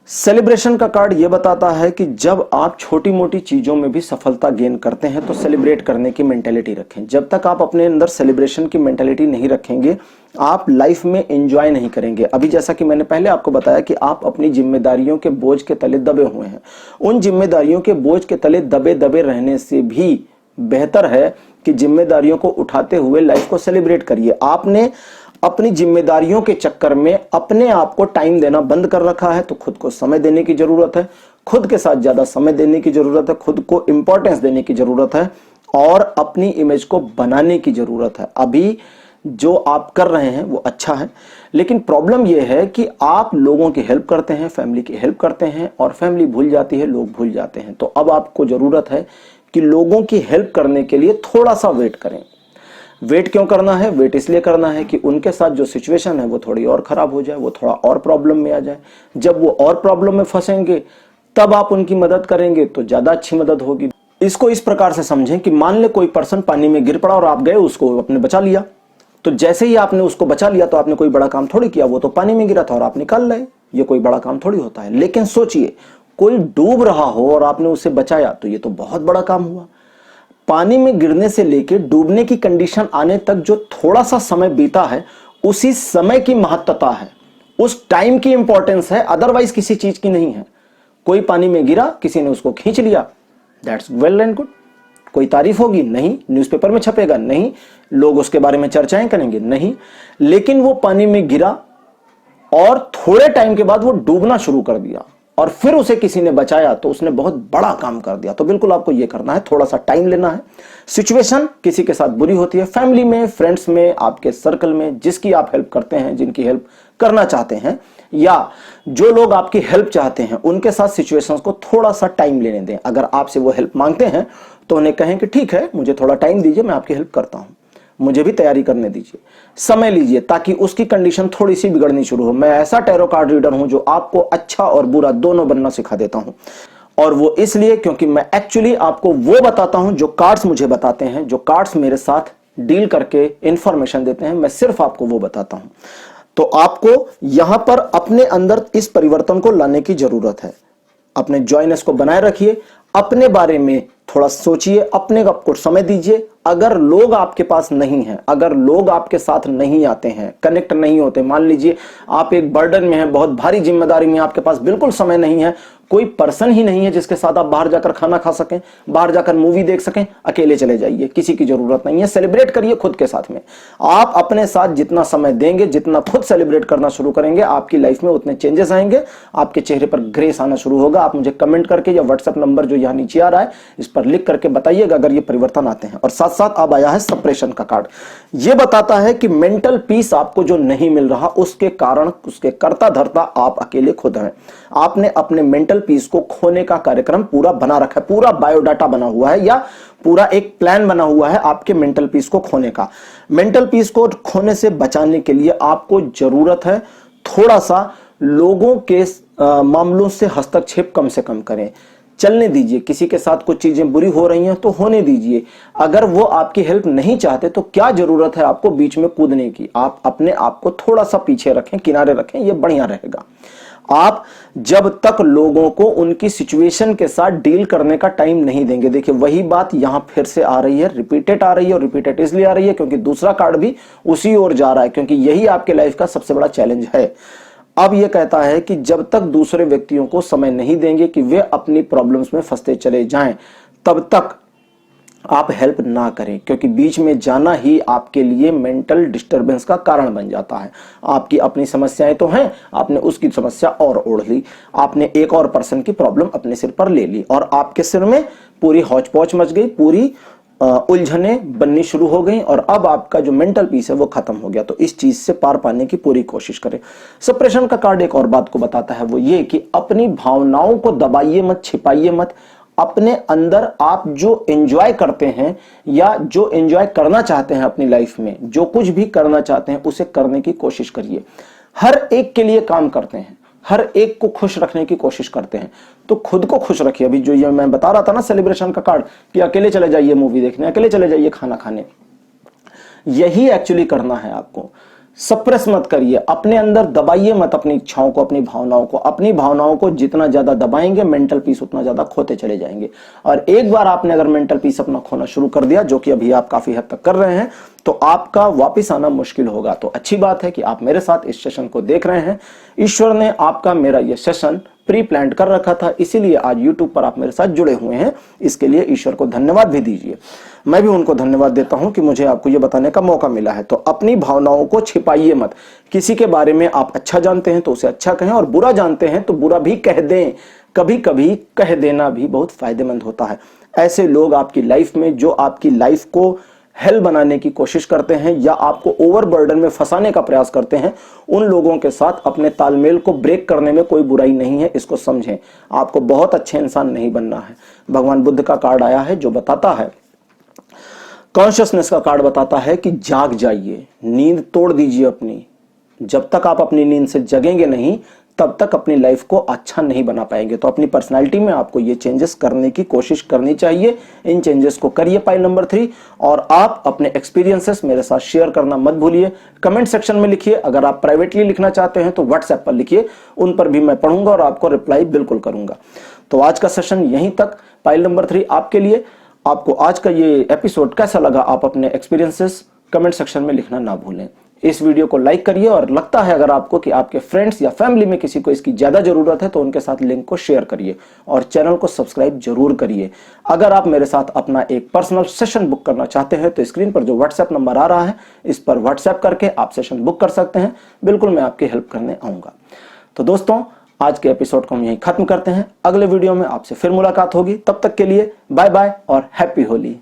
सेलिब्रेशन का कार्ड यह बताता है कि जब आप छोटी मोटी चीजों में भी सफलता गेन करते हैं तो सेलिब्रेट करने की मेंटेलिटी रखें। जब तक आप अपने अंदर सेलिब्रेशन की मेंटेलिटी नहीं रखेंगे, आप लाइफ में एंजॉय नहीं करेंगे। अभी जैसा कि मैंने पहले आपको बताया कि आप अपनी जिम्मेदारियों के बोझ के तले दबे हुए हैं। उन जिम्मेदारियों के बोझ के तले दबे दबे रहने से भी बेहतर है कि जिम्मेदारियों को उठाते हुए लाइफ को सेलिब्रेट करिए। आपने अपनी जिम्मेदारियों के चक्कर में अपने आप को टाइम देना बंद कर रखा है, तो खुद को समय देने की जरूरत है। खुद के साथ ज्यादा समय देने की जरूरत है, खुद को इंपॉर्टेंस देने की जरूरत है और अपनी इमेज को बनाने की जरूरत है। अभी जो आप कर रहे हैं वो अच्छा है, लेकिन प्रॉब्लम यह है कि आप लोगों की हेल्प करते हैं, फैमिली की हेल्प करते हैं और फैमिली भूल जाती है, लोग भूल जाते हैं। तो अब आपको जरूरत है कि लोगों की हेल्प करने के लिए थोड़ा सा वेट करें। वेट क्यों करना है? वेट इसलिए करना है कि उनके साथ जो सिचुएशन है वो थोड़ी और खराब हो जाए, वो थोड़ा और प्रॉब्लम में आ जाए। जब वो और प्रॉब्लम में फंसेंगे तब आप उनकी मदद करेंगे तो ज्यादा अच्छी मदद होगी। इसको इस प्रकार से समझें कि मान ले कोई पर्सन पानी में गिर पड़ा और आप गए, उसको आपने बचा लिया। तो जैसे ही आपने उसको बचा लिया तो आपने कोई बड़ा काम थोड़ी किया, वो तो पानी में गिरा था और आप निकाल लाए। ये कोई बड़ा काम थोड़ी होता है। लेकिन सोचिए, कोई डूब रहा हो और आपने उसे बचाया, तो ये तो बहुत बड़ा काम हुआ। पानी में गिरने से लेकर डूबने की कंडीशन आने तक जो थोड़ा सा समय बीता है, उसी समय की महत्वता है, उस टाइम की इंपॉर्टेंस है, अदरवाइज किसी चीज की नहीं है। कोई पानी में गिरा, किसी ने उसको खींच लिया, दैट्स वेल एंड गुड। कोई तारीफ होगी? नहीं। न्यूज़पेपर में छपेगा? नहीं। लोग उसके बारे में चर्चाएं करेंगे? नहीं। लेकिन वो पानी में गिरा और थोड़े टाइम के बाद वो डूबना शुरू कर दिया और फिर उसे किसी ने बचाया, तो उसने बहुत बड़ा काम कर दिया। तो बिल्कुल आपको यह करना है, थोड़ा सा टाइम लेना है। सिचुएशन किसी के साथ बुरी होती है, फैमिली में, फ्रेंड्स में, आपके सर्कल में, जिसकी आप हेल्प करते हैं, जिनकी हेल्प करना चाहते हैं, या जो लोग आपकी हेल्प चाहते हैं, उनके साथ सिचुएशंस को थोड़ा सा टाइम लेने दें। अगर आपसे वो हेल्प मांगते हैं तो उन्हें कहें कि ठीक है, मुझे थोड़ा टाइम दीजिए, मैं आपकी हेल्प करता हूं, मुझे भी तैयारी करने दीजिए, समय लीजिए, ताकि उसकी कंडीशन थोड़ी सी बिगड़नी शुरू हो। मैं ऐसा टैरो कार्ड रीडर हूं जो आपको अच्छा और बुरा दोनों बनना सिखा देता हूं, और वो इसलिए क्योंकि मैं एक्चुअली आपको वो बताता हूं जो कार्ड्स मुझे बताते हैं, जो कार्ड्स मेरे साथ डील करके इंफॉर्मेशन देते हैं, मैं सिर्फ आपको वो बताता हूं। तो आपको यहां पर अपने अंदर इस परिवर्तन को लाने की जरूरत है। अपने जॉयनेस को बनाए रखिए, अपने बारे में थोड़ा सोचिए, अपने आप को समय दीजिए। अगर लोग आपके पास नहीं हैं, अगर लोग आपके साथ नहीं आते हैं, कनेक्ट नहीं होते, मान लीजिए आप एक बर्डन में हैं, बहुत भारी जिम्मेदारी में, आपके पास बिल्कुल समय नहीं है, कोई पर्सन ही नहीं है जिसके साथ आप बाहर जाकर खाना खा सकें, बाहर जाकर मूवी देख सकें, अकेले चले जाइए, किसी की जरूरत नहीं है। सेलिब्रेट करिए खुद के साथ में। आप अपने साथ जितना समय देंगे, जितना खुद सेलिब्रेट करना शुरू करेंगे, आपकी लाइफ में उतने चेंजेस आएंगे, आपके चेहरे पर ग्रेस आना शुरू होगा। आप मुझे कमेंट करके या व्हाट्सएप नंबर जो यहां नीचे आ रहा है, इस पर लिख करके बताइएगा अगर ये परिवर्तन आते हैं। और साथ साथ अब आया है सप्रेशन का कार्ड। यह बताता है कि मेंटल पीस आपको जो नहीं मिल रहा, उसके कारण, उसके कर्ता धर्ता आप अकेले खुद हैं। आपने अपने मेंटल पीस को खोने का कार्यक्रम पूरा बना रखा है, पूरा बायोडाटा बना हुआ है, या पूरा एक प्लान बना हुआ है आपके मेंटल पीस को खोने का। मेंटल पीस को खोने से बचाने के लिए आपको जरूरत है थोड़ा सा लोगों के मामलों से हस्तक्षेप कम से कम करें। चलने दीजिए, किसी के साथ कुछ चीजें बुरी हो रही हैं तो होने दीजिए। अगर वो आपकी हेल्प नहीं चाहते तो क्या जरूरत है आपको बीच में कूदने की। आप अपने आप को थोड़ा सा पीछे रखें, किनारे रखें, ये बढ़िया रहेगा। आप जब तक लोगों को उनकी सिचुएशन के साथ डील करने का टाइम नहीं देंगे, देखिए वही बात यहां फिर से आ रही है, रिपीटेड आ रही है। और रिपीटेड इसलिए आ रही है क्योंकि दूसरा कार्ड भी उसी ओर जा रहा है, क्योंकि यही आपके लाइफ का सबसे बड़ा चैलेंज है। अब यह कहता है कि जब तक दूसरे व्यक्तियों को समय नहीं देंगे कि वे अपनी प्रॉब्लम्स में फंसते चले जाएं, तब तक आप हेल्प ना करें, क्योंकि बीच में जाना ही आपके लिए मेंटल डिस्टरबेंस का कारण बन जाता है। आपकी अपनी समस्याएं तो हैं, आपने उसकी समस्या और ओढ़ ली, आपने एक और पर्सन की प्रॉब्लम अपने सिर पर ले ली और आपके सिर में पूरी हौच पौच मच गई, पूरी उलझने बननी शुरू हो गई और अब आपका जो मेंटल पीस है वो खत्म हो गया। तो इस चीज से पार पाने की पूरी कोशिश करें। सप्रेशन का कार्ड एक और बात को बताता है, वो ये कि अपनी भावनाओं को दबाइए मत, छिपाइए मत। अपने अंदर आप जो एंजॉय करते हैं या जो एंजॉय करना चाहते हैं अपनी लाइफ में, जो कुछ भी करना चाहते हैं उसे करने की कोशिश करिए। हर एक के लिए काम करते हैं, हर एक को खुश रखने की कोशिश करते हैं, तो खुद को खुश रखिए। अभी जो ये मैं बता रहा था ना सेलिब्रेशन का कार्ड, कि अकेले चले जाइए मूवी देखने, अकेले चले जाइए खाना खाने, यही एक्चुअली करना है आपको। सप्रेस मत करिए, अपने अंदर दबाइए मत अपनी इच्छाओं को, अपनी भावनाओं को। अपनी भावनाओं को जितना ज्यादा दबाएंगे मेंटल पीस उतना ज्यादा खोते चले जाएंगे। और एक बार आपने अगर मेंटल पीस अपना खोना शुरू कर दिया, जो कि अभी आप काफी हद तक कर रहे हैं, तो आपका वापस आना मुश्किल होगा। तो अच्छी बात है कि आप मेरे साथ इस सेशन को देख रहे हैं। ईश्वर ने आपका मेरा यह सेशन प्री प्लान कर रखा था, इसीलिए आज YouTube पर आप मेरे साथ जुड़े हुए हैं। इसके लिए ईश्वर को धन्यवाद भी दीजिए। मैं भी उनको धन्यवाद देता हूं कि मुझे आपको यह बताने का मौका मिला है। तो अपनी भावनाओं को छिपाइए मत। किसी के बारे में आप अच्छा जानते हैं तो उसे अच्छा कहें, और बुरा जानते हैं तो बुरा भी कह दें। कभी कभी कह देना भी बहुत फायदेमंद होता है। ऐसे लोग आपकी लाइफ में जो आपकी लाइफ को हेल बनाने की कोशिश करते हैं या आपको ओवरबर्डन में फंसाने का प्रयास करते हैं, उन लोगों के साथ अपने तालमेल को ब्रेक करने में कोई बुराई नहीं है, इसको समझें। आपको बहुत अच्छे इंसान नहीं बनना है। भगवान बुद्ध का कार्ड आया है जो बताता है, कॉन्शियसनेस का कार्ड बताता है कि जाग जाइए, नींद तोड़ दीजिए अपनी। जब तक आप अपनी नींद से जगेंगे नहीं, तब तक अपनी लाइफ को अच्छा नहीं बना पाएंगे। तो अपनी पर्सनालिटी में आपको ये चेंजेस करने की कोशिश करनी चाहिए। इन चेंजेस को करिए पाइल नंबर 3। और आप अपने एक्सपीरियंसेस मेरे साथ शेयर करना मत भूलिए। कमेंट सेक्शन में लिखिए। अगर आप प्राइवेटली लिखना चाहते हैं तो व्हाट्सएप पर लिखिए, उन पर भी मैं पढ़ूंगा और आपको रिप्लाई बिल्कुल करूंगा। तो आज का सेशन यहीं तक, पाइल नंबर 3 आपके लिए। आपको आज का ये एपिसोड कैसा लगा, आप अपने एक्सपीरियंसेस कमेंट सेक्शन में लिखना ना भूलें। इस वीडियो को लाइक करिए, और लगता है अगर आपको कि आपके फ्रेंड्स या फैमिली में किसी को इसकी ज्यादा जरूरत है तो उनके साथ लिंक को शेयर करिए और चैनल को सब्सक्राइब जरूर करिए। अगर आप मेरे साथ अपना एक पर्सनल सेशन बुक करना चाहते हैं तो स्क्रीन पर जो व्हाट्सएप नंबर आ रहा है, इस पर व्हाट्सएप करके आप सेशन बुक कर सकते हैं। बिल्कुल मैं आपकी हेल्प करने आऊंगा। तो दोस्तों, आज के एपिसोड को हम यहीं खत्म करते हैं। अगले वीडियो में आपसे फिर मुलाकात होगी। तब तक के लिए बाय बाय और हैप्पी होली।